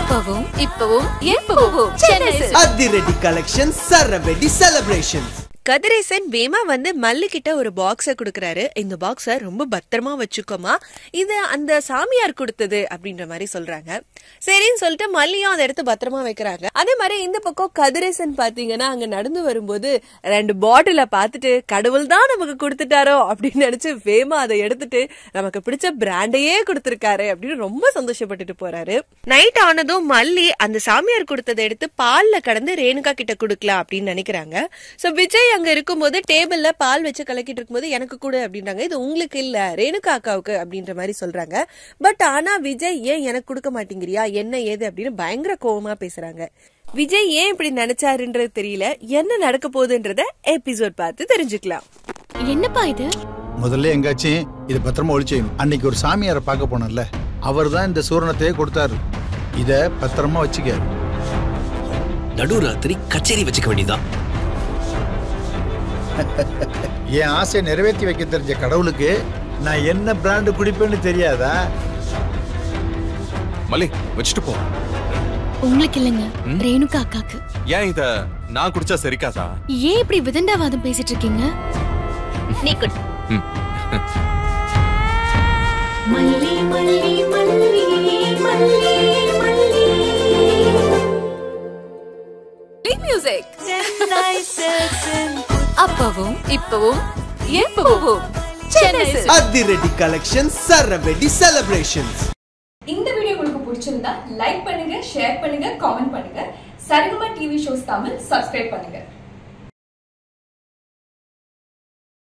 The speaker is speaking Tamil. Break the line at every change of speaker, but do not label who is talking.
அப்பவும் இப்பவும் எப்பவும்
அதிரடி கலெக்ஷன் சரவெடி செலிப்ரேஷன்ஸ்.
கதிரேசன் வேமா வந்து மல்லு கிட்ட ஒரு பாக்ஸ குடுக்கறாரு. இந்த பாக்ஸ ரொம்ப பத்திரமா வச்சுக்கோமா, இது அந்த சாமியார் கொடுத்தது அப்படின்ற மாதிரி சொல்றாங்க. சரின்னு சொல்லிட்டு மல்லியும் அதை எடுத்து பத்திரமா வைக்கிறாங்க. அதே மாதிரி இந்த பக்கம் கதிரேசன் பாத்தீங்கன்னா அங்க நடந்து வரும்போது 2 பாட்டில பாத்துட்டு கடவுள் தான் நமக்கு கொடுத்துட்டாரோ அப்படின்னு நினைச்சு வேமா அதை எடுத்துட்டு நமக்கு பிடிச்ச பிராண்டையே கொடுத்திருக்காரு அப்படின்னு ரொம்ப சந்தோஷப்பட்டுட்டு போறாரு. நைட் ஆனதும் மல்லி அந்த சாமியார் கொடுத்ததை எடுத்து பால்ல கடந்து ரேணுகா கிட்ட குடுக்கலாம் அப்படின்னு நினைக்கிறாங்க. சோ விஜய் அங்க இருக்கும்போது டேபிள்ல பால் வச்சு கலக்கிட்டு இருக்கும்போது எனக்கு கூட அப்படின்றாங்க. இது உங்களுக்கு இல்ல, ரேணுகா அக்காவுக்கு அப்படின்ற மாதிரி சொல்றாங்க. பட் ஆனா விஜய் ஏன் எனக்கு கொடுக்க மாட்டேங்கிறியா, என்ன ஏது அப்படின்னு பயங்கர கோவமா பேசுறாங்க. விஜய் ஏன் இப்படி நினைச்சாருன்றது தெரியல. என்ன நடக்க போகுதுன்றத எபிசோட் பார்த்து தெரிஞ்சுக்கலாம்.
என்னப்பா இது?
முதல்ல எங்காச்சும் இது பத்திரமா ஒழிச்சேன். அன்னைக்கு ஒரு சாமியாரை பார்க்க போனோம்ல, அவர் தான் இந்த சூரணத்தையே கொடுத்தாரு. இத பத்திரமா வச்சுக்க.
நடுராத்திரி கச்சேரி வச்சுக்க வேண்டியதான்.
என் ஆசையை நிறைவேற்றி வைக்க தெரிஞ்ச கடவுளுக்கு நான் என்ன பிராண்டு குடிப்பேன்னு தெரியாதா?
மல்லி வச்சுட்டு போ.
உங்களுக்கு இல்லைங்க, ரேணுகா அக்காக்கு.
ஏன் இத நான் குடிச்சா சரிக்காதா?
ஏன் இப்படி விதண்டாவாதம் பேசிட்டு இருக்கீங்க? நீ குடி. மல்லி மல்லி மல்லி மல்லி மல்லி மியூசிக். அப்பவும் இப்பவும் எப்பவும்
அதிரடி கலெக்ஷன் சரவெடி செலிப்ரேஷன்ஸ்.
இந்த வீடியோ உங்களுக்கு பிடிச்சிருந்தா லைக் பண்ணுங்க, ஷேர் பண்ணுங்க, காமெண்ட் பண்ணுங்க. Saregama TV shows Tamil subscribe பண்ணுங்க.